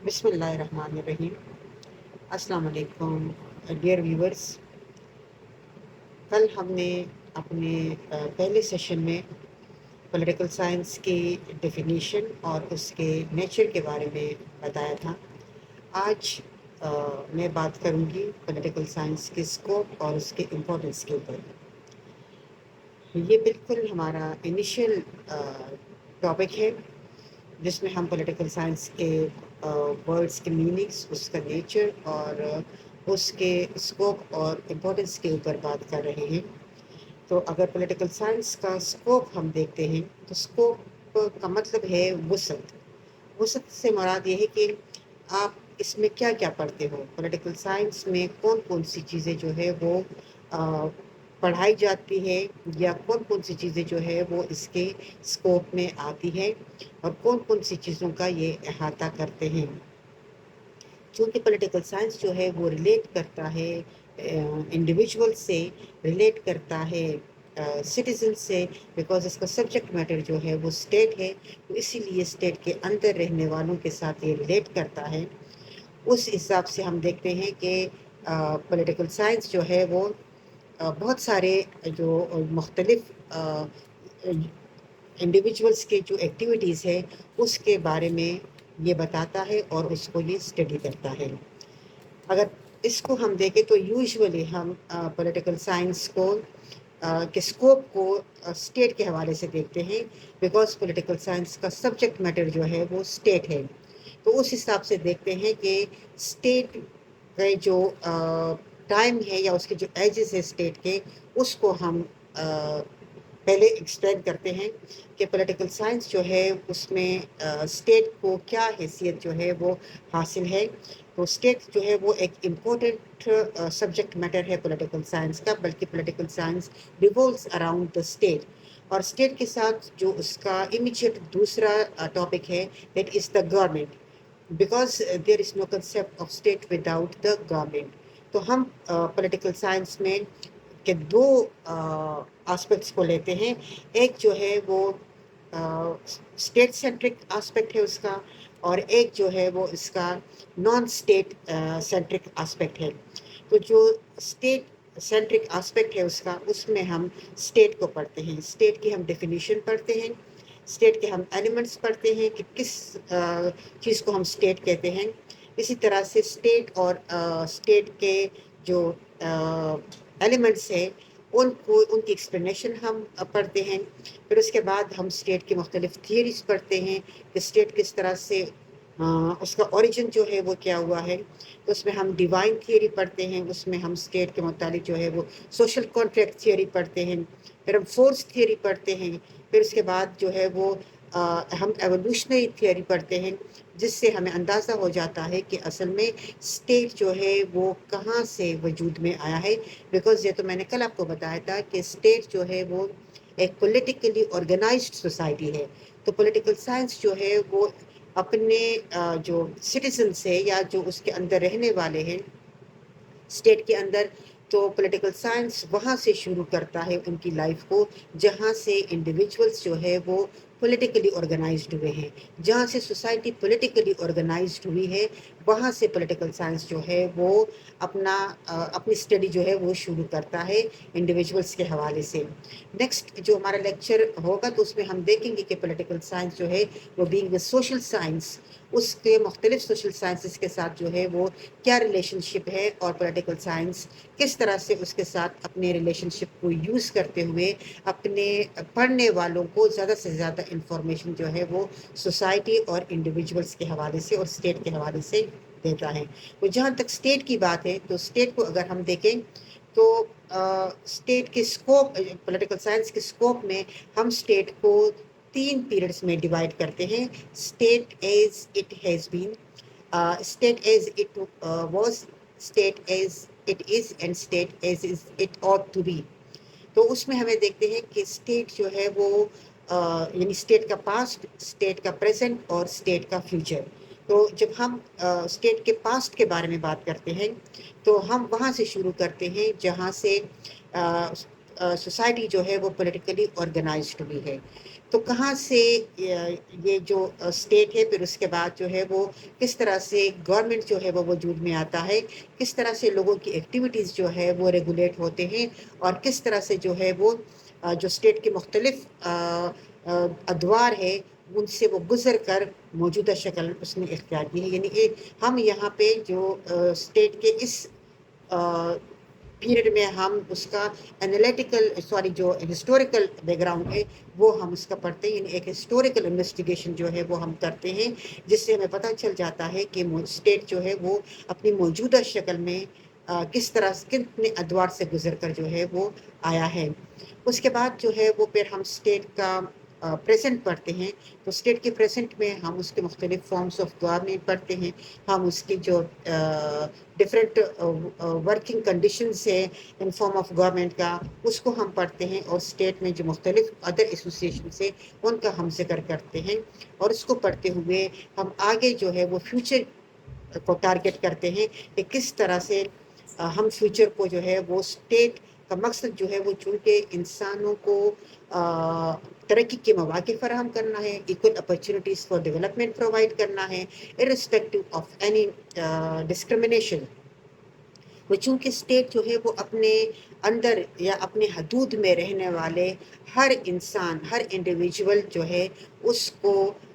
بسم اللہ الرحمن الرحیم۔ السلام علیکم ڈیئر ویورز۔ کل ہم نے اپنے پہلے سیشن میں پولیٹیکل سائنس کی ڈیفینیشن اور اس کے نیچر کے بارے میں بتایا تھا۔ آج میں بات کروں گی پولیٹیکل سائنس کے اسکوپ اور اس کے امپورٹنس کے اوپر۔ یہ بالکل ہمارا انیشیل ٹاپک ہے جس میں ہم پولیٹیکل سائنس کے ورڈس کے میننگس، اس کا نیچر اور اس کے اسکوپ اور امپورٹنس کے اوپر بات کر رہے ہیں۔ تو اگر پولیٹیکل سائنس کا اسکوپ ہم دیکھتے ہیں تو اسکوپ کا مطلب ہے وسعت۔ وسعت سے مراد یہ ہے کہ آپ اس میں کیا کیا پڑھتے ہو، پولیٹیکل سائنس میں کون کون سی چیزیں جو ہے وہ پڑھائی جاتی ہے، یا کون کون سی چیزیں جو ہے وہ اس کے اسکوپ میں آتی ہے، اور کون کون سی چیزوں کا یہ احاطہ کرتے ہیں۔ چونکہ پولیٹیکل سائنس جو ہے وہ ریلیٹ کرتا ہے انڈیویجول سے، ریلیٹ کرتا ہے سٹیزن سے، بیکاز اس کا سبجیکٹ میٹر جو ہے وہ اسٹیٹ ہے، تو اسی لیے اسٹیٹ کے اندر رہنے والوں کے ساتھ یہ ریلیٹ کرتا ہے۔ اس حساب سے ہم دیکھتے ہیں کہ پولیٹیکل سائنس جو ہے وہ بہت سارے جو مختلف انڈیویجولس کے جو ایکٹیویٹیز ہے اس کے بارے میں یہ بتاتا ہے اور اس کو یہ اسٹڈی کرتا ہے۔ اگر اس کو ہم دیکھیں تو یوزولی ہم پولیٹیکل سائنس کو کے اسکوپ کو اسٹیٹ کے حوالے سے دیکھتے ہیں، بیکاز پولیٹیکل سائنس کا سبجیکٹ میٹر جو ہے وہ اسٹیٹ ہے۔ تو اس حساب سے دیکھتے ہیں کہ اسٹیٹ کے جو ٹائم ہے یا اس کے جو ایجز ہے اسٹیٹ کے، اس کو ہم پہلے ایکسپلین کرتے ہیں کہ پولیٹیکل سائنس جو ہے اس میں اسٹیٹ کو کیا حیثیت جو ہے وہ حاصل ہے۔ تو اسٹیٹ جو ہے وہ ایک امپورٹنٹ سبجیکٹ میٹر ہے پولیٹیکل سائنس کا، بلکہ political science revolves around the state. اور اسٹیٹ کے ساتھ جو اس کا امیجیٹ دوسرا ٹاپک ہے، that is the government, because there is no concept of state without the government. تو ہم پولیٹیکل سائنس میں کہ دو آسپیکٹس کو لیتے ہیں، ایک جو ہے وہ اسٹیٹ سینٹرک آسپیکٹ ہے اس کا، اور ایک جو ہے وہ اس کا نان اسٹیٹ سینٹرک آسپیکٹ ہے۔ تو جو اسٹیٹ سینٹرک آسپیکٹ ہے اس میں ہم اسٹیٹ کو پڑھتے ہیں، اسٹیٹ کی ہم ڈیفینیشن پڑھتے ہیں، اسٹیٹ کے ہم ایلیمنٹس پڑھتے ہیں کہ کس چیز کو ہم اسٹیٹ کہتے ہیں۔ اسی طرح سے اسٹیٹ اور اسٹیٹ کے جو ایلیمنٹس ہیں ان کی ایکسپلینیشن ہم پڑھتے ہیں۔ پھر اس کے بعد ہم اسٹیٹ کی مختلف تھیوریز پڑھتے ہیں کہ اسٹیٹ کس طرح سے اس کا اوریجن جو ہے وہ کیا ہوا ہے۔ تو اس میں ہم ڈیوائن تھیوری پڑھتے ہیں، اس میں ہم اسٹیٹ کے متعلق جو ہے وہ سوشل کانٹریکٹ تھیوری پڑھتے ہیں، پھر ہم فورس تھیوری پڑھتے ہیں، پھر اس کے بعد جو ہے وہ ہم ایوولوشنری تھیوری پڑھتے ہیں، جس سے ہمیں اندازہ ہو جاتا ہے کہ اصل میں اسٹیٹ جو ہے وہ کہاں سے وجود میں آیا ہے۔ بیکاز یہ تو میں نے کل آپ کو بتایا تھا کہ اسٹیٹ جو ہے وہ ایک پولیٹیکلی آرگنائزڈ سوسائٹی ہے۔ تو پولیٹیکل سائنس جو ہے وہ اپنے جو سٹیزنس ہے یا جو اس کے اندر رہنے والے ہیں اسٹیٹ کے اندر، تو پولیٹیکل سائنس وہاں سے شروع کرتا ہے ان کی لائف کو جہاں سے انڈیویجولس جو ہے وہ پولیٹیکلی آرگنائزڈ ہوئے ہیں، جہاں سے سوسائٹی پولیٹیکلی آرگنائزڈ ہوئی ہے، وہاں سے پولیٹیکل سائنس جو ہے وہ اپنی اسٹڈی جو ہے وہ شروع کرتا ہے انڈیویجولس کے حوالے سے۔ نیکسٹ جو ہمارا لیکچر ہوگا تو اس میں ہم دیکھیں گے کہ پولیٹیکل سائنس جو ہے وہ بینگ اے سوشل سائنس، اس کے مختلف سوشل سائنسز کے ساتھ جو ہے وہ کیا ریلیشن شپ ہے، اور پولیٹیکل سائنس کس طرح سے اس کے ساتھ اپنے ریلیشن شپ کو یوز کرتے ہوئے اپنے پڑھنے والوں کو زیادہ سے زیادہ انفارمیشن جو ہے وہ سوسائٹی اور انڈیویجولس کے حوالے سے اور اسٹیٹ کے حوالے سے دیتا ہے۔ تو جہاں تک اسٹیٹ کی بات ہے تو اسٹیٹ کو اگر ہم دیکھیں تو اسٹیٹ کے اسکوپ، پولیٹیکل سائنس کے اسکوپ میں ہم اسٹیٹ کو 3 پیریڈس میں ڈیوائڈ کرتے ہیں: state as it has been, state as it was, state as it is, and state as it ought to be. تو اس میں ہمیں دیکھتے ہیں کہ اسٹیٹ جو ہے وہ یعنی اسٹیٹ کا پاسٹ، اسٹیٹ کا پریزنٹ اور اسٹیٹ کا فیوچر۔ تو جب ہم اسٹیٹ کے پاسٹ کے بارے میں بات کرتے ہیں تو ہم وہاں سے شروع کرتے ہیں جہاں سے سوسائٹی جو ہے وہ پولیٹیکلی آرگنائزڈ بھی ہے. تو کہاں سے یہ جو اسٹیٹ ہے، پھر اس کے بعد جو ہے وہ کس طرح سے گورنمنٹ جو ہے وہ وجود میں آتا ہے، کس طرح سے لوگوں کی ایکٹیویٹیز جو ہے وہ ریگولیٹ ہوتے ہیں، اور کس طرح سے جو ہے وہ جو اسٹیٹ کے مختلف ادوار ہے ان سے وہ گزر کر موجودہ شکل اس نے اختیار کی ہے. یعنی کہ ہم یہاں پہ جو اسٹیٹ کے اس پیریڈ میں ہم اس کا جو ہسٹوریکل بیک گراؤنڈ ہے وہ ہم اس کا پڑھتے ہیں. یعنی ایک ہسٹوریکل انویسٹیگیشن جو ہے وہ ہم کرتے ہیں، جس سے ہمیں پتہ چل جاتا ہے کہ اسٹیٹ جو ہے وہ اپنی موجودہ شکل میں کس طرح کتنے ادوار سے گزر کر جو ہے وہ آیا ہے. اس کے بعد جو ہے وہ پھر ہم اسٹیٹ کا پریزنٹ پڑھتے ہیں. تو اسٹیٹ کے پریزنٹ میں ہم اس کے مختلف فارمز آف گورنمنٹ پڑھتے ہیں، ہم اس کی جو ڈفرینٹ ورکنگ کنڈیشنز ہے ان فارم آف گورنمنٹ کا اس کو ہم پڑھتے ہیں، اور اسٹیٹ میں جو مختلف ادر ایسوسیشنس ہیں ان کا ہم ذکر کرتے ہیں. اور اس کو پڑھتے ہوئے ہم آگے جو ہے وہ فیوچر کو ٹارگٹ کرتے ہیں کہ کس طرح سے ہم فیوچر کو جو ہے وہ اسٹیٹ کا مقصد جو ہے وہ چونکہ انسانوں کو ترقی کے مواقع فراہم کرنا ہے، equal opportunities for development provide کرنا ہے ارسپیکٹو آف اینی ڈسکرمنیشن. وہ چونکہ اسٹیٹ جو ہے وہ اپنے اندر یا اپنے حدود میں رہنے والے ہر انسان، ہر انڈیویجول جو ہے اس کو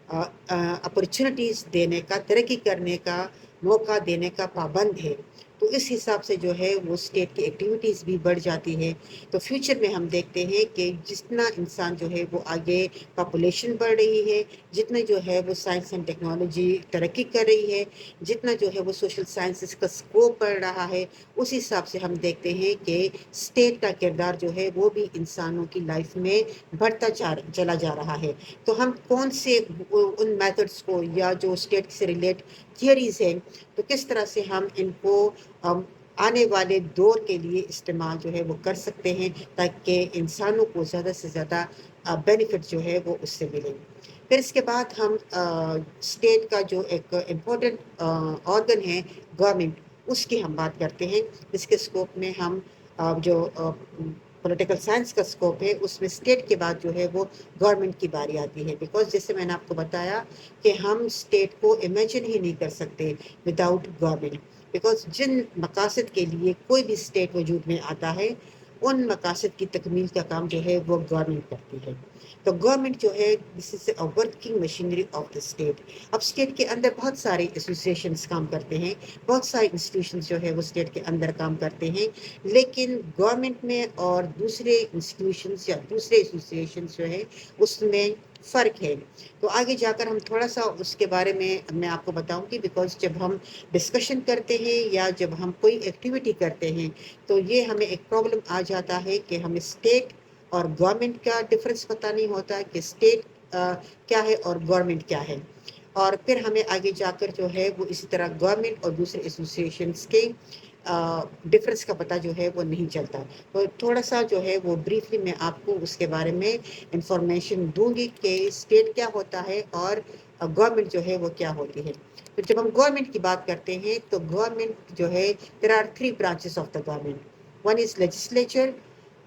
اپرچونیٹیز دینے کا، ترقی کرنے کا موقع دینے کا پابند ہے. تو اس حساب سے جو ہے وہ اسٹیٹ کی ایکٹیویٹیز بھی بڑھ جاتی ہے. تو فیوچر میں ہم دیکھتے ہیں کہ جتنا انسان جو ہے وہ آگے پاپولیشن بڑھ رہی ہے، جتنا جو ہے وہ سائنس اینڈ ٹیکنالوجی ترقی کر رہی ہے، جتنا جو ہے وہ سوشل سائنسز کا اسکوپ بڑھ رہا ہے، اس حساب سے ہم دیکھتے ہیں کہ اسٹیٹ کا کردار جو ہے وہ بھی انسانوں کی لائف میں بڑھتا چلا جا رہا ہے. تو ہم کون سے ان میتھڈس کو یا جو اسٹیٹ سے ریلیٹ تھیوریز ہیں تو کس طرح سے ہم ان کو آنے والے دور کے لیے استعمال جو ہے وہ کر سکتے ہیں تاکہ انسانوں کو زیادہ سے زیادہ بینیفٹ جو ہے وہ اس سے ملے. پھر اس کے بعد ہم اسٹیٹ کا جو ایک امپورٹنٹ آرگن ہے گورنمنٹ، اس کی ہم بات کرتے ہیں. اس کے اسکوپ میں ہم جو پولیٹیکل سائنس کا اسکوپ ہے اس میں اسٹیٹ کے بعد جو ہے وہ گورنمنٹ کی باری آتی ہے. بیکاز جیسے میں نے آپ کو بتایا کہ ہم اسٹیٹ کو امیجن ہی نہیں کر سکتے وداؤٹ گورنمنٹ. بیکاز جن مقاصد کے لیے کوئی بھی اسٹیٹ وجود میں آتا ہے ان مقاصد کی تکمیل کا کام جو ہے وہ گورنمنٹ کرتی ہے. تو گورنمنٹ جو ہے this is a working machinery of the state. اب اسٹیٹ کے اندر بہت سارے ایسوسیشنس کام کرتے ہیں، بہت سارے انسٹیٹیوشنز جو ہے وہ اسٹیٹ کے اندر کام کرتے ہیں، لیکن گورنمنٹ میں اور دوسرے انسٹیٹیوشنز یا دوسرے ایسوسیشنز جو ہے اس میں فرق ہے. تو آگے جا کر ہم تھوڑا سا اس کے بارے میں آپ کو بتاؤں گی. بیکاز جب ہم ڈسکشن کرتے ہیں یا جب ہم کوئی ایکٹیویٹی کرتے ہیں تو یہ ہمیں ایک پرابلم آ جاتا ہے کہ ہمیں اسٹیٹ اور گورنمنٹ کا ڈفرینس پتہ نہیں ہوتا کہ اسٹیٹ کیا ہے اور گورنمنٹ کیا ہے. اور پھر ہمیں آگے جا کر جو ہے وہ اسی طرح گورنمنٹ اور دوسرے ایسوسیشنس کے ڈفرینس کا پتہ جو ہے وہ نہیں چلتا. تو تھوڑا سا جو ہے وہ بریفلی میں آپ کو اس کے بارے میں انفارمیشن دوں گی کہ اسٹیٹ کیا ہوتا ہے اور گورنمنٹ جو ہے وہ کیا ہوتی ہے. تو جب ہم گورنمنٹ کی بات کرتے ہیں تو گورنمنٹ جو ہے there are 3 branches of the government. One is legislature,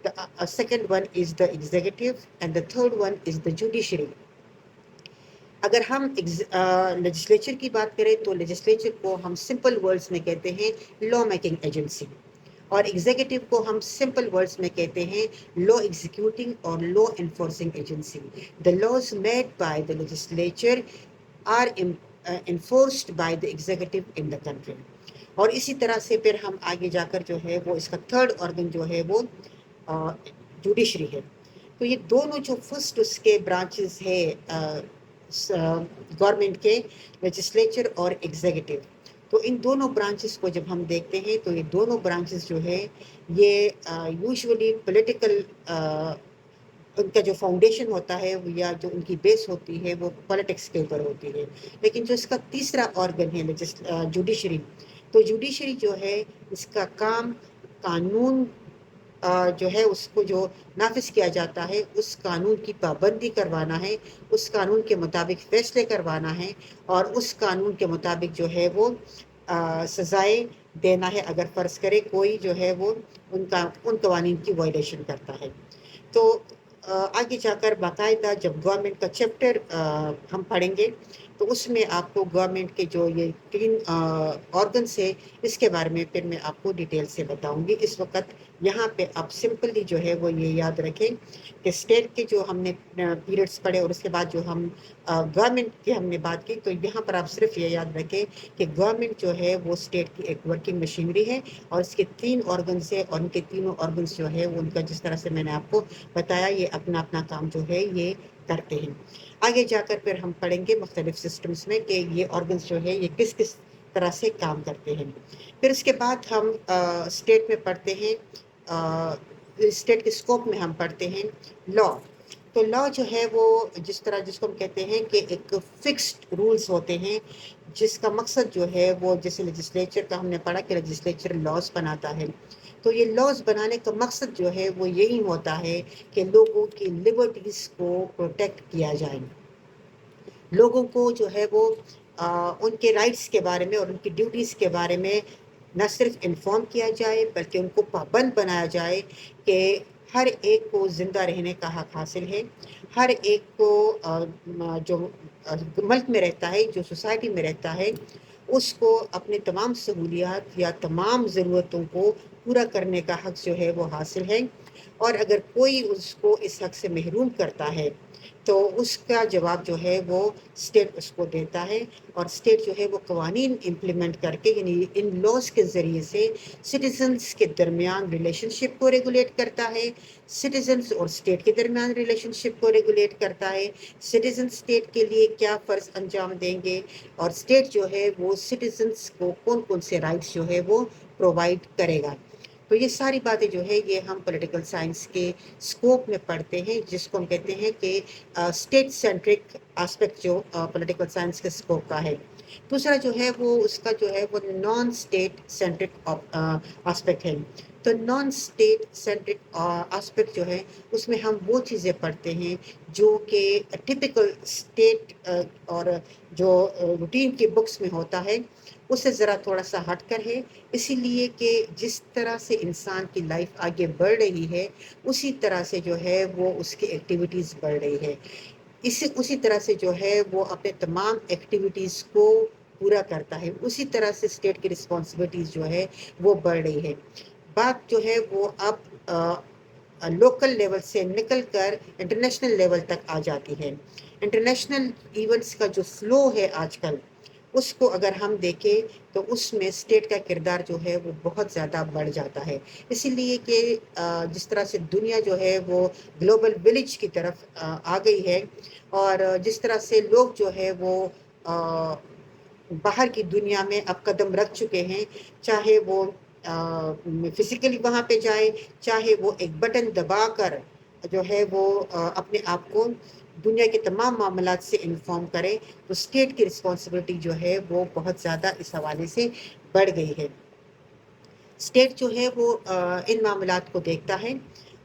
the second one is the executive, and the third one is the judiciary. اگر ہم لیجسلیچر کی بات کریں تو لیجسلیچر کو ہم سمپل ورڈز میں کہتے ہیں لا میکنگ ایجنسی، اور ایگزیکٹو کو ہم سمپل ورڈز میں کہتے ہیں لا ایگزیکیوٹنگ اور law enforcing agency. The laws made by the legislature are enforced by the executive in the country. اور اسی طرح سے پھر ہم آگے جا کر جو ہے وہ اس کا تھرڈ آرگن جو ہے وہ جوڈیشری ہے. تو یہ دونوں جو فرسٹ اس کے برانچز ہے گورنمنٹ کے، لیجسلیچر اور ایگزیکٹو، تو ان دونوں برانچز کو جب ہم دیکھتے ہیں تو یہ دونوں برانچز جو ہے یہ یوزولی پولیٹیکل ان کا جو فاؤنڈیشن ہوتا ہے یا جو ان کی بیس ہوتی ہے وہ پولیٹکس کے اوپر ہوتی ہے. لیکن جو اس کا تیسرا آرگن ہے جوڈیشری، تو جوڈیشری جو ہے اس کا کام قانون جو ہے اس کو جو نافذ کیا جاتا ہے اس قانون کی پابندی کروانا ہے، اس قانون کے مطابق فیصلے کروانا ہے، اور اس قانون کے مطابق جو ہے وہ سزائیں دینا ہے اگر فرض کرے کوئی جو ہے وہ ان قوانین کی وائلیشن کرتا ہے. تو آگے جا کر باقاعدہ جب گورنمنٹ کا چیپٹر ہم پڑھیں گے تو اس میں آپ کو گورنمنٹ کے جو یہ 3 آرگنس ہے اس کے بارے میں پھر میں آپ کو ڈیٹیل سے بتاؤں گی. اس وقت یہاں پہ آپ سمپلی جو ہے وہ یہ یاد رکھیں کہ اسٹیٹ کے جو ہم نے پیریڈس پڑھے اور اس کے بعد جو ہم گورنمنٹ کی ہم نے بات کی، تو یہاں پر آپ صرف یہ یاد رکھیں کہ گورنمنٹ جو ہے وہ اسٹیٹ کی ایک ورکنگ مشینری ہے اور اس کے 3 آرگنس ہے، اور ان کے تینوں آرگنس جو ہے وہ ان کا جس طرح سے میں نے آپ کو بتایا یہ اپنا اپنا کام جو ہے یہ کرتے ہیں. آگے جا کر پھر ہم پڑھیں گے مختلف سسٹمز میں کہ یہ آرگنس جو ہے یہ کس کس طرح سے کام کرتے ہیں. پھر اس کے بعد ہم اسٹیٹ میں پڑھتے ہیں، اسٹیٹ کے اسکوپ میں ہم پڑھتے ہیں لا. تو لا جو ہے وہ جس کو ہم کہتے ہیں کہ ایک فکسڈ رولز ہوتے ہیں جس کا مقصد جو ہے وہ جیسے لیجسلیچر کا ہم نے پڑھا کہ لیجسلیچر لاز بناتا ہے. تو یہ لاز بنانے کا مقصد جو ہے وہ یہی ہوتا ہے کہ لوگوں کی لبرٹیز کو پروٹیکٹ کیا جائے، لوگوں کو جو ہے وہ ان کے رائٹس کے بارے میں اور ان کی ڈیوٹیز کے بارے میں نہ صرف انفارم کیا جائے بلکہ ان کو پابند بنایا جائے کہ ہر ایک کو زندہ رہنے کا حق حاصل ہے. ہر ایک کو جو ملک میں رہتا ہے، جو سوسائٹی میں رہتا ہے، اس کو اپنے تمام سہولیات یا تمام ضرورتوں کو پورا کرنے کا حق جو ہے وہ حاصل ہے. اور اگر کوئی اس کو اس حق سے محروم کرتا ہے تو اس کا جواب جو ہے وہ اسٹیٹ اس کو دیتا ہے. اور اسٹیٹ جو ہے وہ قوانین امپلیمنٹ کر کے یعنی ان لاز کے ذریعے سے سٹیزنس کے درمیان ریلیشن شپ کو ریگولیٹ کرتا ہے، سٹیزنس اور اسٹیٹ کے درمیان ریلیشن شپ کو ریگولیٹ کرتا ہے، سٹیزن اسٹیٹ کے لیے کیا فرض انجام دیں گے، اور اسٹیٹ جو ہے وہ سٹیزنس کو کون کون سے رائٹس جو ہے وہ پرووائڈ کرے گا. تو یہ ساری باتیں جو ہے یہ ہم پولیٹیکل سائنس کے اسکوپ میں پڑھتے ہیں، جس کو ہم کہتے ہیں کہ اسٹیٹ سینٹرک آسپیکٹ جو پولیٹیکل سائنس کے اسکوپ کا ہے. دوسرا جو ہے وہ اس کا جو ہے وہ نان اسٹیٹ سینٹرک آسپیکٹ ہے. تو نان اسٹیٹ سینٹرک آسپیکٹ جو ہے اس میں ہم وہ چیزیں پڑھتے ہیں جو کہ ٹپیکل اسٹیٹ اور جو روٹین کی بکس میں ہوتا ہے اس سے ذرا تھوڑا سا ہٹ کر ہے، اسی لیے کہ جس طرح سے انسان کی لائف آگے بڑھ رہی ہے اسی طرح سے جو ہے وہ اس کی ایکٹیویٹیز بڑھ رہی ہے، اسی طرح سے جو ہے وہ اپنے تمام ایکٹیویٹیز کو پورا کرتا ہے، اسی طرح سے اسٹیٹ کی رسپانسبلٹیز جو ہے وہ بڑھ رہی ہے. بات جو ہے وہ اب لوکل لیول سے نکل کر انٹرنیشنل لیول تک آ جاتی ہے. انٹرنیشنل ایونٹس کا جو فلو ہے آج کل اس کو اگر ہم دیکھیں تو اس میں اسٹیٹ کا کردار جو ہے وہ بہت زیادہ بڑھ جاتا ہے، اسی لیے کہ جس طرح سے دنیا جو ہے وہ گلوبل ولیج کی طرف آ گئی ہے، اور جس طرح سے لوگ جو ہے وہ باہر کی دنیا میں اب قدم رکھ چکے ہیں، چاہے وہ فزیکلی وہاں پہ جائے، چاہے وہ ایک بٹن دبا کر جو ہے وہ اپنے آپ کو دنیا کے تمام معاملات سے انفارم کرے، تو اسٹیٹ کی رسپانسبلٹی جو ہے وہ بہت زیادہ اس حوالے سے بڑھ گئی ہے. اسٹیٹ جو ہے وہ ان معاملات کو دیکھتا ہے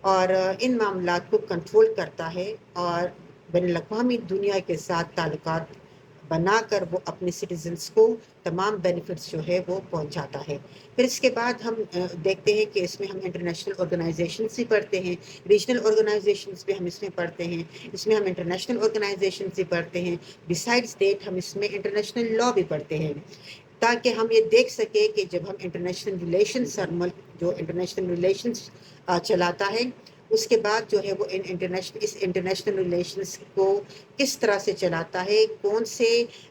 اور ان معاملات کو کنٹرول کرتا ہے، اور بین الاقوامی دنیا کے ساتھ تعلقات بنا کر وہ اپنے سٹیزنز کو تمام بینیفٹس جو ہے وہ پہنچاتا ہے. پھر اس کے بعد ہم دیکھتے ہیں کہ اس میں ہم انٹرنیشنل آرگنائزیشنز بھی پڑھتے ہیں، ریجنل آرگنائزیشنز بھی ہم اس میں پڑھتے ہیں، اس میں ہم انٹرنیشنل آرگنائزیشنز بھی پڑھتے ہیں، بیسائڈز دیٹ ہم اس میں انٹرنیشنل لا بھی پڑھتے ہیں، تاکہ ہم یہ دیکھ سکیں کہ جب ہم انٹرنیشنل ریلیشنز اور ملک جو انٹرنیشنل ریلیشنز چلاتا ہے اس کے بعد جو ہے وہ اس انٹرنیشنل ریلیشنز کو کس طرح سے چلاتا ہے، کون سے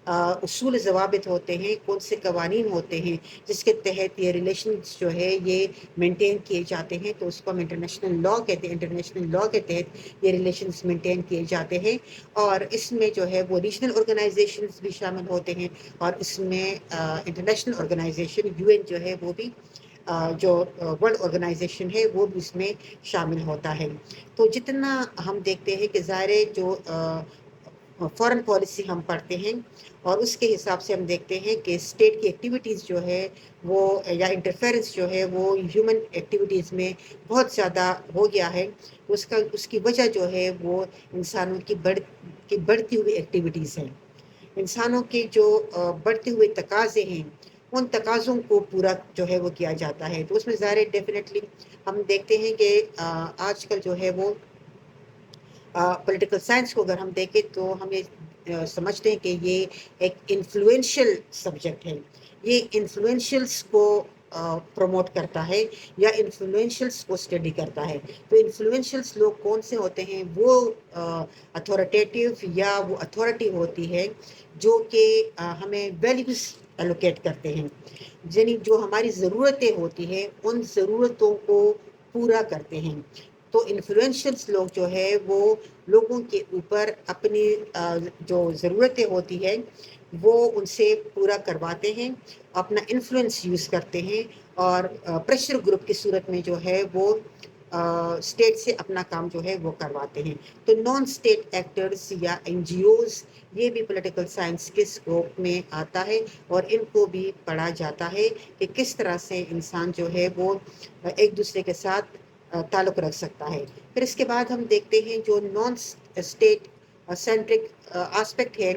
اصول ضوابط ہوتے ہیں، کون سے قوانین ہوتے ہیں جس کے تحت یہ ریلیشنز جو ہے یہ مینٹین کیے جاتے ہیں، تو اس کو ہم انٹرنیشنل لا کہتے ہیں. انٹرنیشنل لا کے تحت یہ ریلیشنز مینٹین کیے جاتے ہیں، اور اس میں جو ہے وہ ریجنل آرگنائزیشنز بھی شامل ہوتے ہیں، اور اس میں انٹرنیشنل آرگنائزیشن UN جو ہے وہ بھی جو ورلڈ آرگنائزیشن ہے وہ بھی اس میں شامل ہوتا ہے. تو جتنا ہم دیکھتے ہیں کہ ظاہر جو فارن پالیسی ہم پڑھتے ہیں اور اس کے حساب سے ہم دیکھتے ہیں کہ اسٹیٹ کی ایکٹیویٹیز جو ہے وہ یا انٹرفیئرنس جو ہے وہ ہیومن ایکٹیویٹیز میں بہت زیادہ ہو گیا ہے. اس کی وجہ جو ہے وہ انسانوں کی بڑھتی ہوئی ایکٹیویٹیز ہیں، انسانوں کے جو بڑھتے ہوئے تقاضے ہیں ان تقاضوں کو پورا جو ہے وہ کیا جاتا ہے. تو اس میں ظاہر ڈیفینیٹلی ہم دیکھتے ہیں کہ آج کل جو ہے وہ پولیٹیکل سائنس کو اگر ہم دیکھیں تو ہم یہ سمجھتے ہیں کہ یہ ایک انفلوئنشل سبجیکٹ ہے. یہ انفلوئنشلس کو پروموٹ کرتا ہے یا انفلوئنشلس کو اسٹڈی کرتا ہے. تو انفلوئنشلس لوگ کون سے ہوتے ہیں؟ وہ اتھارٹیٹیو یا وہ اتھارٹی ہوتی ہے جو کہ ہمیں ویلیوز الوکیٹ کرتے ہیں، یعنی جو ہماری ضرورتیں ہوتی ہیں ان ضرورتوں کو پورا کرتے ہیں. تو انفلوئنشلس لوگ جو ہے وہ لوگوں کے اوپر اپنی جو ضرورتیں ہوتی ہیں وہ ان سے پورا کرواتے ہیں، اپنا انفلوئنس یوز کرتے ہیں اور پریشر گروپ کی صورت میں جو ہے وہ اسٹیٹ سے اپنا کام جو ہے وہ کرواتے ہیں. تو نان اسٹیٹ ایکٹرز یا این جی اوز یہ بھی پولیٹیکل سائنس کے اسکوپ میں آتا ہے اور ان کو بھی پڑھا جاتا ہے کہ کس طرح سے انسان جو ہے وہ ایک دوسرے کے ساتھ تعلق رکھ سکتا ہے. پھر اس کے بعد ہم دیکھتے ہیں جو نان اسٹیٹ سینٹرک آسپیکٹ ہے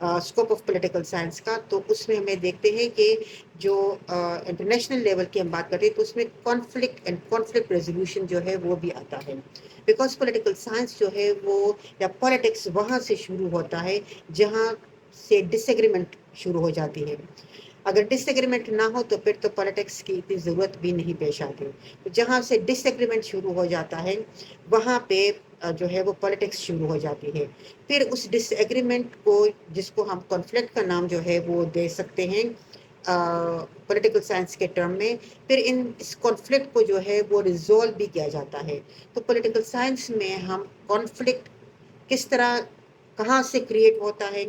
اسکوپ آف پولیٹیکل سائنس کا. تو اس میں ہمیں دیکھتے ہیں کہ جو انٹرنیشنل لیول کی ہم بات کرتے ہیں تو اس میں کانفلکٹ اینڈ کانفلکٹ ریزولوشن جو ہے وہ بھی آتا ہے. بیکاز پولیٹیکل سائنس جو ہے وہ یا پالیٹکس وہاں سے شروع ہوتا ہے جہاں سے ڈس ایگریمنٹ شروع ہو جاتی ہے. اگر ڈس ایگریمنٹ نہ ہو تو پھر تو پالیٹکس کی اتنی ضرورت بھی نہیں پیش آتی. جہاں سے ڈس ایگریمنٹ شروع ہو جاتا ہے وہاں پہ جو ہے وہ پالیٹکس شروع ہو جاتی ہے. پھر اس ڈس ایگریمنٹ کو جس کو ہم کانفلکٹ کا نام جو ہے وہ دے سکتے ہیں پولیٹیکل سائنس کے ٹرم میں. پھر اس کانفلکٹ کو جو ہے وہ ریزولو بھی کیا جاتا ہے. تو پولیٹیکل سائنس میں ہم کانفلکٹ کس طرح کہاں سے کریٹ ہوتا ہے،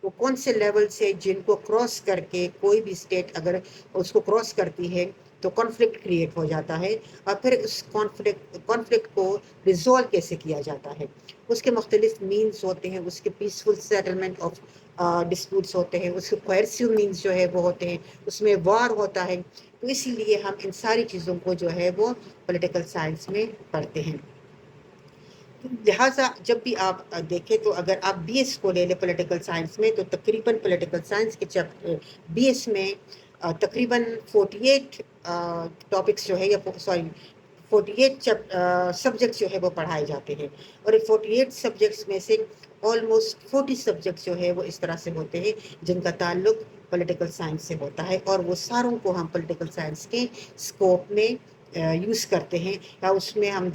وہ کون سے لیول سے جن کو کراس کر کے کوئی بھی اسٹیٹ اگر اس کو کراس کرتی ہے تو کانفلکٹ کریٹ ہو جاتا ہے. اور پھر اس کانفلکٹ کو ریزولو کیسے کیا جاتا ہے، اس کے مختلف مینز ہوتے ہیں. اس کے پیسفل سیٹلمنٹ آف ڈسپیوٹس ہوتے ہیں، اس کے کوئرسیو مینز جو ہے وہ ہوتے ہیں، اس میں وار ہوتا ہے. تو اسی لیے ہم ان ساری چیزوں کو جو ہے وہ پولیٹیکل سائنس میں پڑھتے ہیں. لہٰذا جب بھی آپ دیکھیں تو اگر آپ بی ایس کو لے لیں پولیٹیکل سائنس میں تو تقریباً پولیٹیکل سائنس کے بی ایس میں تقریباً 48 ٹاپکس جو ہے یا 48 سبجیکٹس جو ہے وہ پڑھائے جاتے ہیں. اور 48 سبجیکٹس میں سے آلموسٹ 40 سبجیکٹس جو ہے وہ اس طرح سے ہوتے ہیں جن کا تعلق پولیٹیکل سائنس سے ہوتا ہے اور وہ ساروں کو ہم پولیٹیکل سائنس کے اسکوپ میں یوز کرتے ہیں. یا اس میں ہم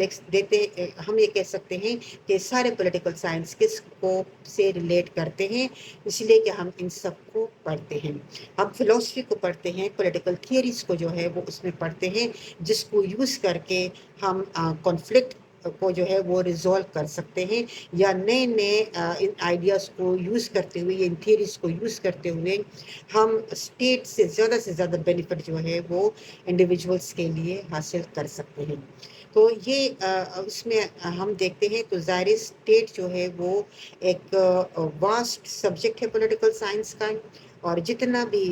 ہم یہ کہہ سکتے ہیں کہ سارے پولیٹیکل سائنس کے اسکوپ سے ریلیٹ کرتے ہیں، اس لیے کہ ہم ان سب کو پڑھتے ہیں. ہم فلسفی کو پڑھتے ہیں، پولیٹیکل تھیوریز کو جو ہے وہ اس میں پڑھتے ہیں جس کو یوز کر کے ہم کانفلکٹ کو جو ہے وہ ریزولو کر سکتے ہیں یا نئے ان آئیڈیاز کو یوز کرتے ہوئے ان تھیوریز کو یوز کرتے ہوئے ہم اسٹیٹ سے زیادہ بینیفٹ جو ہے وہ انڈیویجولس کے لیے حاصل کر سکتے ہیں. تو یہ اس میں ہم دیکھتے ہیں تو ظاہر اسٹیٹ جو ہے وہ ایک واسٹ سبجیکٹ ہے پولیٹیکل سائنس کا. اور جتنا بھی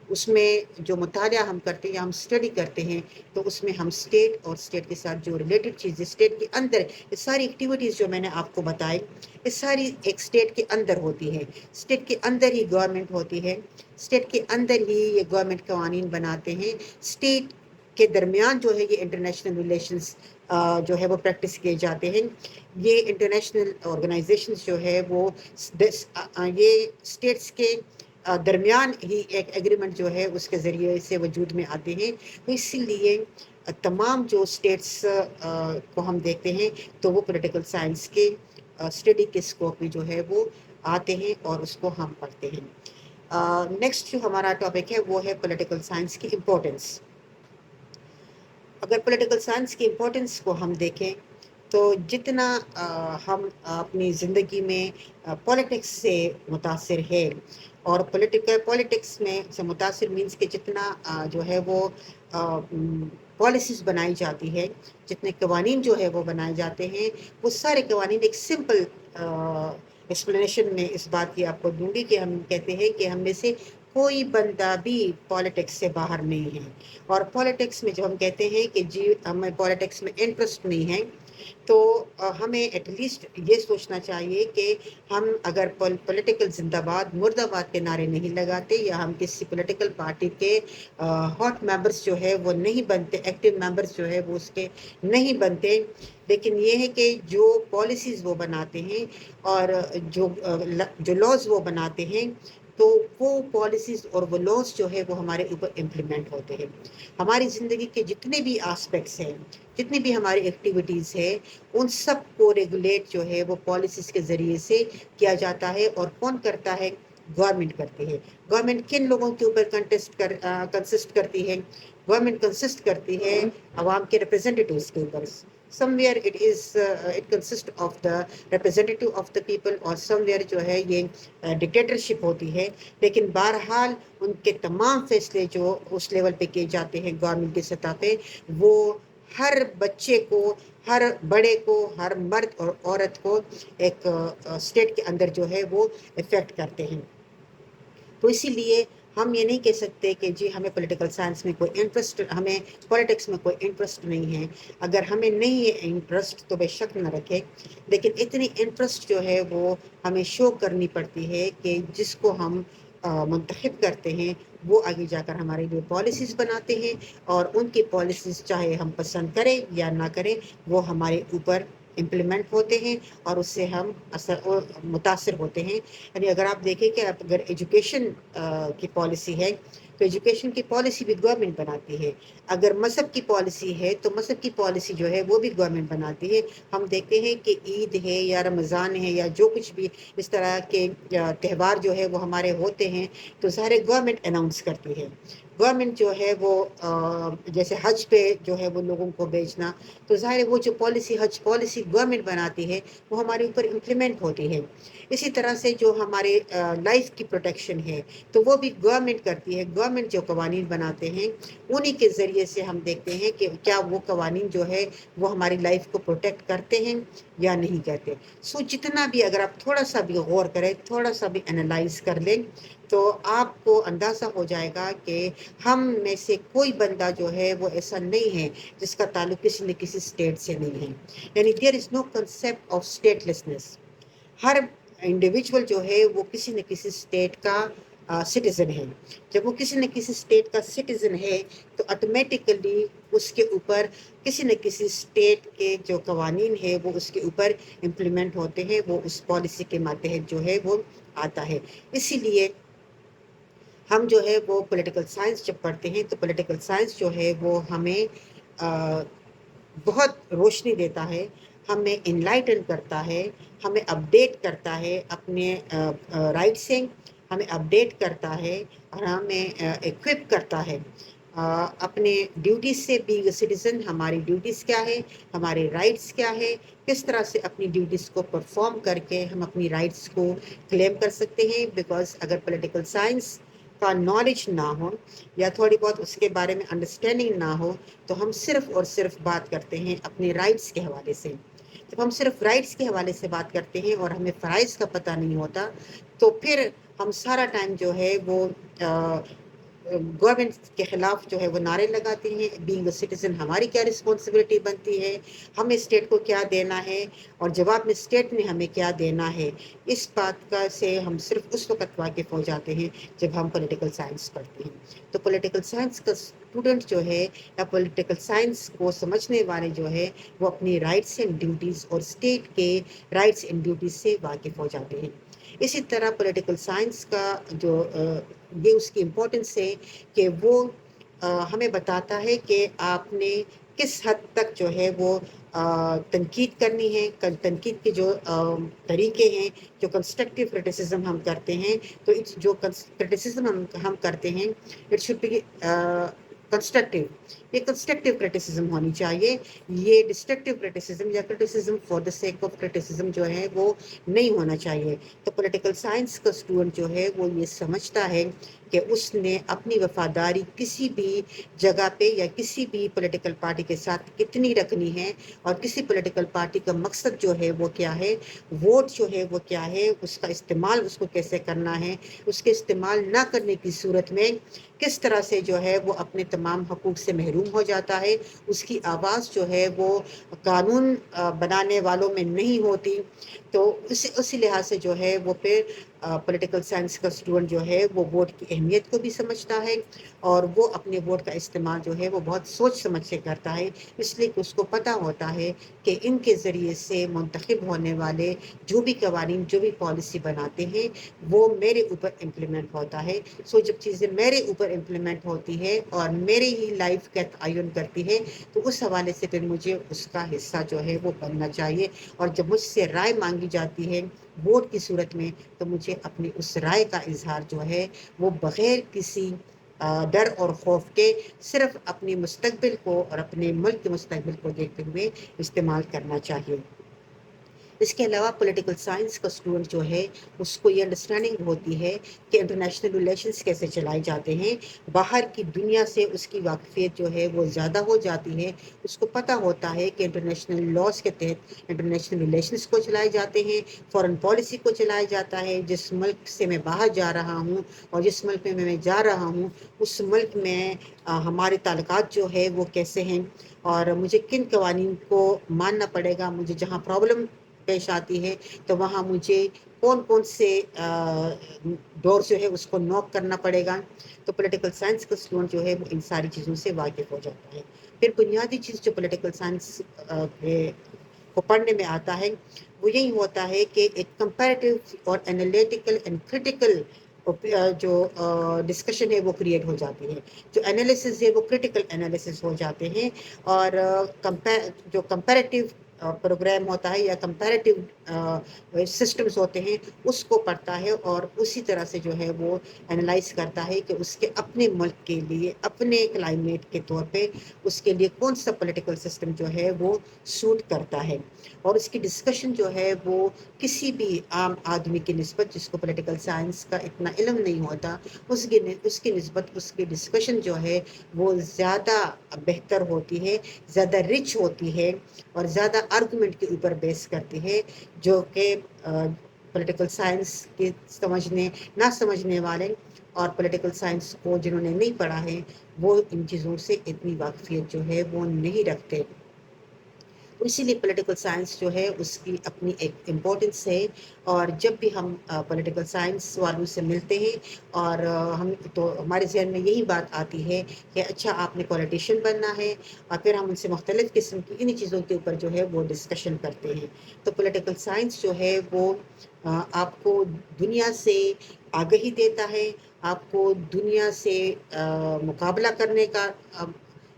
اس میں جو مطالعہ ہم کرتے ہیں یا ہم اسٹڈی کرتے ہیں تو اس میں ہم اسٹیٹ اور اسٹیٹ کے ساتھ جو ریلیٹڈ چیزیں اسٹیٹ کے اندر یہ ساری ایکٹیویٹیز جو میں نے آپ کو بتائی یہ ساری ایک اسٹیٹ کے اندر ہوتی ہے. اسٹیٹ کے اندر ہی گورنمنٹ ہوتی ہے، اسٹیٹ کے اندر ہی یہ گورنمنٹ قوانین بناتے ہیں. اسٹیٹ کے درمیان جو ہے یہ انٹرنیشنل ریلیشنز جو ہے وہ پریکٹس کیے جاتے ہیں. یہ انٹرنیشنل آرگنائزیشنز جو ہے وہ یہ اسٹیٹس کے درمیان ہی ایک ایگریمنٹ جو ہے اس کے ذریعے سے وجود میں آتے ہیں. تو اسی لیے تمام جو اسٹیٹس کو ہم دیکھتے ہیں تو وہ پولیٹیکل سائنس کے اسٹڈی کے اسکوپ میں جو ہے وہ آتے ہیں اور اس کو ہم پڑھتے ہیں. نیکسٹ جو ہمارا ٹاپک ہے وہ ہے پولیٹیکل سائنس کی امپورٹنس. اگر پولیٹیکل سائنس کی امپورٹنس کو ہم دیکھیں تو جتنا ہم اپنی زندگی میں پولیٹکس سے متاثر ہے اور پولیٹکس میں سے متاثر مینس کہ جتنا جو ہے وہ پالیسیز بنائی جاتی ہے، جتنے قوانین جو ہے وہ بنائے جاتے ہیں وہ سارے قوانین ایک سمپل ایکسپلینیشن میں اس بات کی آپ کو دوں گی کہ ہم کہتے ہیں کہ ہم میں سے کوئی بندہ بھی پالیٹکس سے باہر نہیں ہے. اور پالیٹکس میں جب ہم کہتے ہیں کہ جی ہمیں پالیٹکس میں انٹرسٹ نہیں ہے تو ہمیں ایٹ لیسٹ یہ سوچنا چاہیے کہ ہم اگر پولیٹیکل زندہ باد مرد آباد کے نعرے نہیں لگاتے یا ہم کسی پولیٹیکل پارٹی کے ہاٹ ممبرس جو ہے وہ نہیں بنتے، ایکٹیو ممبرس جو ہے وہ اس کے نہیں بنتے، لیکن یہ ہے کہ جو پالیسیز وہ بناتے ہیں اور جو لاز وہ بناتے ہیں تو وہ پالیسیز اور وہ لاز جو ہے وہ ہمارے اوپر امپلیمنٹ ہوتے ہیں۔ ہماری زندگی کے جتنے بھی آسپیکٹس ہیں، جتنی بھی ہماری ایکٹیویٹیز ہے، ان سب کو ریگولیٹ جو ہے وہ پالیسیز کے ذریعے سے کیا جاتا ہے۔ اور کون کرتا ہے؟ گورنمنٹ کرتی ہے۔ گورنمنٹ کن لوگوں کے اوپر کنسسٹ کرتی ہے؟ گورنمنٹ کنسسٹ کرتی ہے عوام کے ریپرزینٹیٹیوز کے اوپر۔ somewhere it consists of the representative of the people اور somewhere جو ہے یہ ڈکٹیٹرشپ ہوتی ہے، لیکن بہرحال ان کے تمام فیصلے جو اس لیول پہ کیے جاتے ہیں گورنمنٹ کی سطح پہ، وہ ہر بچے کو، ہر بڑے کو، ہر مرد اور عورت کو ایک اسٹیٹ کے اندر جو ہے وہ افیکٹ کرتے ہیں۔ تو اسی لیے ہم یہ نہیں کہہ سکتے کہ جی ہمیں پولیٹیکل سائنس میں کوئی انٹرسٹ، ہمیں پولیٹکس میں کوئی انٹرسٹ نہیں ہے۔ اگر ہمیں نہیں ہے انٹرسٹ تو بے شک نہ رکھے، لیکن اتنی انٹرسٹ جو ہے وہ ہمیں شو کرنی پڑتی ہے کہ جس کو ہم منتخب کرتے ہیں وہ آگے جا کر ہمارے لیے پالیسیز بناتے ہیں، اور ان کی پالیسیز چاہے ہم پسند کریں یا نہ کریں وہ ہمارے اوپر امپلیمنٹ ہوتے ہیں اور اس سے ہم متاثر ہوتے ہیں۔ یعنی اگر آپ دیکھیں کہ اگر ایجوکیشن کی پالیسی ہے تو ایجوکیشن کی پالیسی بھی گورنمنٹ بناتی ہے۔ اگر مذہب کی پالیسی ہے تو مذہب کی پالیسی جو ہے وہ بھی گورنمنٹ بناتی ہے۔ ہم دیکھتے ہیں کہ عید ہے یا رمضان ہے یا جو کچھ بھی اس طرح کے تہوار جو ہے وہ ہمارے ہوتے ہیں تو سارے گورنمنٹ اناؤنس کرتی ہے۔ گورنمنٹ جو ہے وہ جیسے حج پہ جو ہے وہ لوگوں کو بھیجنا، تو ظاہر ہے وہ جو پالیسی حج پالیسی گورنمنٹ بناتی ہے وہ ہمارے اوپر امپلیمنٹ ہوتی ہے۔ اسی طرح سے جو ہمارے لائف کی پروٹیکشن ہے تو وہ بھی گورنمنٹ کرتی ہے۔ گورنمنٹ جو قوانین بناتے ہیں انہی کے ذریعے سے ہم دیکھتے ہیں کہ کیا وہ قوانین جو ہے وہ ہماری لائف کو پروٹیکٹ کرتے ہیں یا نہیں کرتے۔ سو جتنا بھی اگر آپ تھوڑا سا بھی غور کریں، تھوڑا سا بھی انالائز کر لیں تو آپ کو اندازہ ہو جائے گا کہ ہم میں سے کوئی بندہ جو ہے وہ ایسا نہیں ہے جس کا تعلق کسی نہ کسی اسٹیٹ سے نہیں ہے۔ یعنی there is no concept of statelessness. ہر انڈیویجول جو ہے وہ کسی نہ کسی اسٹیٹ کا سٹیزن ہے۔ جب وہ کسی نہ کسی اسٹیٹ کا سٹیزن ہے تو آٹومیٹیکلی اس کے اوپر کسی نہ کسی اسٹیٹ کے جو قوانین ہے وہ اس کے اوپر امپلیمنٹ ہوتے ہیں، وہ اس پالیسی کے ماتحت جو ہے وہ آتا ہے۔ اسی لیے ہم جو ہے وہ پولیٹیکل سائنس جب پڑھتے ہیں تو پولیٹیکل سائنس جو ہے وہ ہمیں بہت روشنی دیتا ہے، ہمیں انلائٹن کرتا ہے، ہمیں اپڈیٹ کرتا ہے اپنے رائٹ سے، ہمیں اپڈیٹ کرتا ہے اور ہمیں ایکوپ کرتا ہے اپنے ڈیوٹیز سے۔ بینگ اے سٹیزن ہماری ڈیوٹیز کیا ہے، ہمارے رائٹس کیا ہے، کس طرح سے اپنی ڈیوٹیز کو پرفارم کر کے ہم اپنی رائٹس کو کلیم کر سکتے ہیں۔ بیکاز اگر پولیٹیکل سائنس کا نالج نہ ہو یا تھوڑی بہت اس کے بارے میں انڈرسٹینڈنگ نہ ہو تو ہم صرف اور صرف بات کرتے ہیں اپنے رائٹس کے حوالے سے۔ جب ہم صرف رائٹس کے حوالے سے بات کرتے ہیں اور ہمیں فرائض کا پتہ نہیں ہوتا تو پھر ہم سارا ٹائم جو ہے وہ گورنمنٹ کے خلاف جو ہے وہ نعرے لگاتے ہیں۔ بینگ اے سٹیزن ہماری کیا رسپانسبلٹی بنتی ہے، ہمیں اسٹیٹ کو کیا دینا ہے اور جواب میں اسٹیٹ نے ہمیں کیا دینا ہے، اس بات کا سے ہم صرف اس وقت واقف ہو جاتے ہیں جب ہم پولیٹیکل سائنس پڑھتے ہیں۔ تو پولیٹیکل سائنس کا اسٹوڈنٹ جو ہے یا پولیٹیکل سائنس کو سمجھنے والے جو ہے وہ اپنی رائٹس اینڈ ڈیوٹیز اور اسٹیٹ کے رائٹس اینڈ ڈیوٹیز سے واقف ہو جاتے ہیں۔ اسی طرح پولیٹیکل سائنس کا جو یہ اس کی امپورٹنس ہے کہ وہ ہمیں بتاتا ہے کہ آپ نے کس حد تک جو ہے وہ تنقید کرنی ہے۔ تنقید کے جو طریقے ہیں، جو کنسٹرکٹیو کرٹیسزم ہم کرتے ہیں، تو جو کرٹیسزم ہم کرتے ہیں اٹ شوڈ بی کنسٹرکٹیو۔ یہ کنسٹرکٹیو کرٹیسزم ہونی چاہیے، یہ ڈسٹرکٹیو کرٹیسزم یا criticism for the sake of criticism جو ہے وہ نہیں ہونا چاہیے۔ تو پولیٹیکل سائنس کا اسٹوڈنٹ جو ہے وہ یہ سمجھتا ہے کہ اس نے اپنی وفاداری کسی بھی جگہ پہ یا کسی بھی پولیٹیکل پارٹی کے ساتھ کتنی رکھنی ہے، اور کسی پولیٹیکل پارٹی کا مقصد جو ہے وہ کیا ہے، ووٹ جو ہے وہ کیا ہے، اس کا استعمال اس کو کیسے کرنا ہے، اس کے استعمال نہ کرنے کی صورت میں کس طرح سے جو ہے وہ اپنے تمام حقوق سے محروم ہو جاتا ہے، اس کی آواز جو ہے وہ قانون بنانے والوں میں نہیں ہوتی۔ تو اسی لحاظ سے جو ہے وہ پھر پولیٹیکل سائنس کا اسٹوڈنٹ جو ہے وہ ووٹ کی اہمیت کو بھی سمجھتا ہے، اور وہ اپنے ووٹ کا استعمال جو ہے وہ بہت سوچ سمجھ سے کرتا ہے، اس لیے کہ اس کو پتہ ہوتا ہے کہ ان کے ذریعے سے منتخب ہونے والے جو بھی قوانین، جو بھی پالیسی بناتے ہیں وہ میرے اوپر امپلیمنٹ ہوتا ہے۔ سو جب چیزیں میرے اوپر امپلیمنٹ ہوتی ہے اور میرے ہی لائف کا تعین کرتی ہے، تو اس حوالے سے پھر مجھے اس کا حصہ جو ہے وہ بننا چاہیے، اور جب مجھ سے رائے مانگی جاتی ہے ووٹ کی صورت میں، تو مجھے اپنی اس رائے کا اظہار جو ہے وہ بغیر کسی ڈر اور خوف کے صرف اپنی مستقبل کو اور اپنے ملک کے مستقبل کو دیکھتے ہوئے استعمال کرنا چاہیے۔ اس کے علاوہ پولیٹیکل سائنس کا اسٹوڈنٹ جو ہے اس کو یہ انڈرسٹینڈنگ ہوتی ہے کہ انٹرنیشنل ریلیشنز کیسے چلائے جاتے ہیں، باہر کی دنیا سے اس کی واقفیت جو ہے وہ زیادہ ہو جاتی ہے، اس کو پتہ ہوتا ہے کہ انٹرنیشنل لاز کے تحت انٹرنیشنل ریلیشنز کو چلائے جاتے ہیں، فارن پالیسی کو چلایا جاتا ہے۔ جس ملک سے میں باہر جا رہا ہوں اور جس ملک میں جا رہا ہوں، اس ملک میں ہمارے تعلقات جو ہے وہ کیسے ہیں، اور مجھے کن قوانین کو ماننا پڑے گا، مجھے جہاں پرابلم پیش آتی ہے تو وہاں مجھے کون کون سے ڈور جو ہے اس کو نوک کرنا پڑے گا۔ تو پولیٹیکل سائنس کا اسٹوڈنٹ جو ہے وہ ان ساری چیزوں سے واقف ہو جاتا ہے۔ پھر بنیادی چیز جو پولیٹیکل سائنس کو پڑھنے میں آتا ہے وہ یہی ہوتا ہے کہ ایک کمپیریٹیو اور انالیٹیکل اینڈ کریٹیکل جو ڈسکشن ہے وہ کریٹ ہو جاتی ہے، جو انالیسز ہے وہ کریٹیکل انالیسز ہو جاتے ہیں، اور جو کمپیریٹیو پروگرام ہوتا ہے یا کمپیریٹیو سسٹمز ہوتے ہیں اس کو پڑھتا ہے، اور اسی طرح سے جو ہے وہ انالائز کرتا ہے کہ اس کے اپنے ملک کے لیے، اپنے کلائمیٹ کے طور پہ اس کے لیے کون سا پولیٹیکل سسٹم جو ہے وہ سوٹ کرتا ہے، اور اس کی ڈسکشن جو ہے وہ کسی بھی عام آدمی کی نسبت جس کو پولیٹیکل سائنس کا اتنا علم نہیں ہوتا، اس کی نسبت اس کی ڈسکشن جو ہے وہ زیادہ بہتر ہوتی ہے، زیادہ رچ ہوتی ہے، اور زیادہ آرگومنٹ کے اوپر بیس کرتی ہے، جو کہ پولیٹیکل سائنس کے نہ سمجھنے والے اور پولیٹیکل سائنس کو جنہوں نے نہیں پڑھا ہے وہ ان چیزوں سے اتنی واقفیت جو ہے وہ نہیں رکھتے۔ اسی لیے پولیٹیکل سائنس جو ہے اس کی اپنی ایک امپورٹنس ہے، اور جب بھی ہم پولیٹیکل سائنس والوں سے ملتے ہیں اور تو ہمارے ذہن میں یہی بات آتی ہے کہ اچھا آپ نے پولیٹیشین بننا ہے، اور پھر ہم ان سے مختلف قسم کی انہی چیزوں کے اوپر جو ہے وہ ڈسکشن کرتے ہیں۔ تو پولیٹیکل سائنس جو ہے وہ آپ کو دنیا سے آگہی دیتا ہے، آپ کو دنیا سے مقابلہ کرنے کا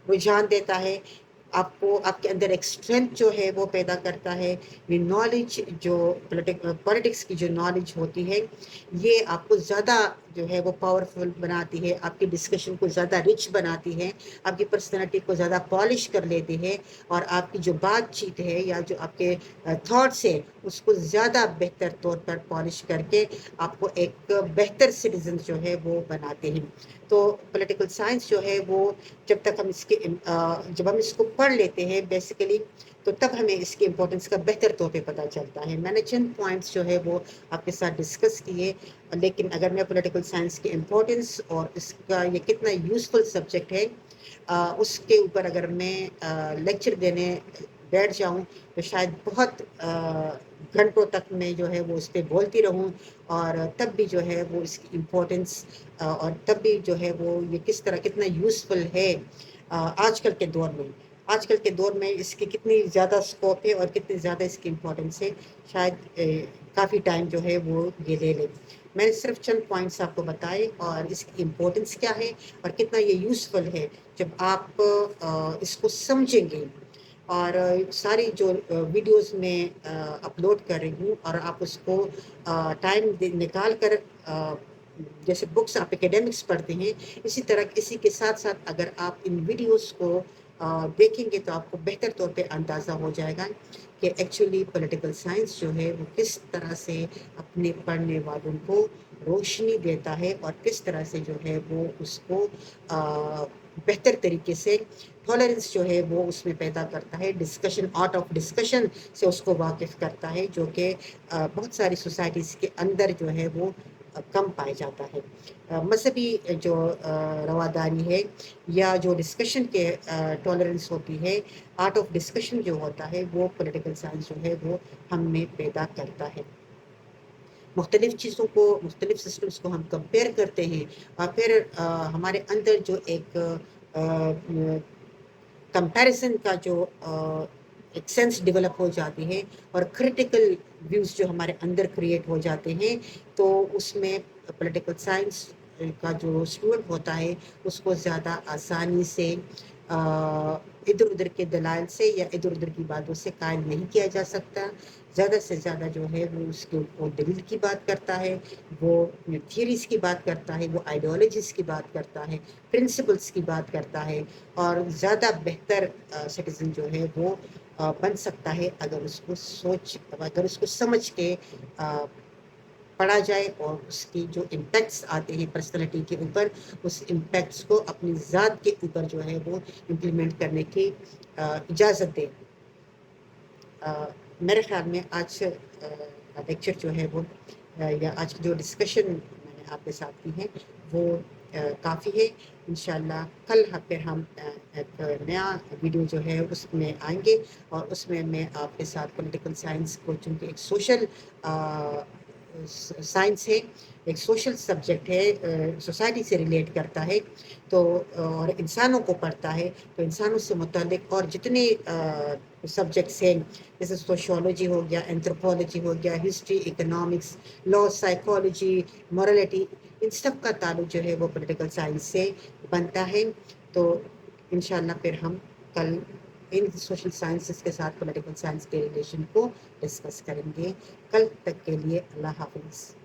رجحان دیتا ہے، آپ کو آپ کے اندر ایک اسٹرینتھ جو ہے وہ پیدا کرتا ہے۔ یہ نالج جو پولیٹکس کی جو نالج ہوتی ہے یہ آپ کو زیادہ جو ہے وہ پاورفل بناتی ہے، آپ کی ڈسکشن کو زیادہ رچ بناتی ہے، آپ کی پرسنالٹی کو زیادہ پالش کر لیتی ہے، اور آپ کی جو بات چیت ہے یا جو آپ کے تھاٹس ہے اس کو زیادہ بہتر طور پر پالش کر کے آپ کو ایک بہتر سٹیزن جو ہے وہ بناتے ہیں۔ تو پولیٹیکل سائنس جو ہے وہ جب ہم اس کو پڑھ لیتے ہیں بیسیکلی تو تب ہمیں اس کی امپورٹنس کا بہتر طور پہ پتہ چلتا ہے۔ میں نے چند پوائنٹس جو ہے وہ آپ کے ساتھ ڈسکس کیے، لیکن اگر میں پولیٹیکل سائنس کی امپورٹنس اور اس کا یہ کتنا یوزفل سبجیکٹ ہے اس کے اوپر اگر میں لیکچر دینے بیٹھ جاؤں تو شاید بہت گھنٹوں تک میں جو ہے وہ اس پہ بولتی رہوں، اور تب بھی جو ہے وہ اس کی امپورٹنس اور تب بھی جو ہے وہ یہ کس طرح کتنا یوزفل ہے آج کل کے دور میں اس کی کتنی زیادہ اسکوپ ہے اور کتنی زیادہ اس کی امپورٹنس ہے، شاید کافی ٹائم جو ہے وہ یہ لے لے۔ میں نے صرف چند پوائنٹس آپ کو بتائے اور اس کی امپورٹنس کیا ہے اور کتنا یہ یوزفل ہے جب آپ اس کو سمجھیں گے، اور ساری جو ویڈیوز میں اپلوڈ کر رہی ہوں اور آپ اس کو ٹائم نکال کر جیسے بکس آپ اکیڈمکس پڑھتے ہیں اسی طرح اسی کے ساتھ ساتھ اگر آپ ان ویڈیوز کو دیکھیں گے تو آپ کو بہتر طور پہ اندازہ ہو جائے گا کہ ایکچولی پولیٹیکل سائنس جو ہے وہ کس طرح سے اپنے پڑھنے والوں کو روشنی دیتا ہے اور کس طرح سے جو ہے وہ اس کو بہتر طریقے سے ٹالرنس جو ہے وہ اس میں پیدا کرتا ہے، ڈسکشن، آرٹ آف ڈسکشن سے اس کو واقف کرتا ہے، جو کہ بہت ساری سوسائٹیز کے اندر جو ہے وہ کم پائے جاتا ہے۔ مذہبی جو رواداری ہے یا جو ڈسکشن کے ٹالرنس ہوتی ہے، آرٹ آف ڈسکشن جو ہوتا ہے وہ پولیٹیکل سائنس جو ہے وہ ہم میں پیدا کرتا ہے۔ مختلف چیزوں کو، مختلف سسٹمز کو ہم کمپیئر کرتے ہیں اور پھر ہمارے اندر جو ایک کمپیریزن کا جو ایک سینس ڈیولپ ہو جاتی ہے اور کریٹیکل ویوز جو ہمارے اندر کریٹ ہو جاتے ہیں، تو اس میں پولیٹیکل سائنس کا جو اسٹوڈنٹ ہوتا ہے اس کو زیادہ آسانی سے ادھر ادھر کے دلائل سے یا ادھر ادھر کی باتوں سے قائل نہیں کیا جا سکتا۔ زیادہ سے زیادہ جو ہے وہ اس کے اوپر دلیل کی بات کرتا ہے، وہ تھیوریز کی بات کرتا ہے، وہ آئیڈیالوجیز کی بات کرتا ہے، پرنسپلس کی بات کرتا ہے، اور زیادہ بہتر سٹیزن جو ہے وہ بن سکتا ہے اگر اس کو سمجھ کے پڑھا جائے اور اس کی جو امپیکٹس آتے ہیں پرسنالٹی کے اوپر، اس امپیکٹس کو اپنی ذات کے اوپر جو ہے وہ امپلیمنٹ کرنے کی اجازت دے۔ میرے خیال میں آج لیکچر جو ہے وہ یا آج کی جو ڈسکشن میں نے آپ کے ساتھ کی ہے وہ کافی ہے۔ انشاءاللہ کل پھر ہم ایک نیا ویڈیو جو ہے اس میں آئیں گے، اور اس میں آپ کے ساتھ پولیٹیکل سائنس کو، چونکہ ایک سوشل سائنس ہے، ایک سوشل سبجیکٹ ہے، سوسائٹی سے ریلیٹ کرتا ہے، تو اور انسانوں کو پڑھتا ہے، تو انسانوں سے متعلق اور جتنے سبجیکٹس ہیں، جیسے سوشیولوجی ہو گیا، اینتھروپولوجی ہو گیا، ہسٹری، اکنامکس، لا، سائیکالوجی، مورالٹی، ان سب کا تعلق جو ہے وہ پولیٹیکل سائنس سے بنتا ہے۔ تو انشاءاللہ پھر ہم کل ان سوشل سائنسز کے ساتھ پولیٹیکل سائنس کے ریلیشن کو ڈسکس کریں گے۔ کل تک کے لیے اللہ حافظ۔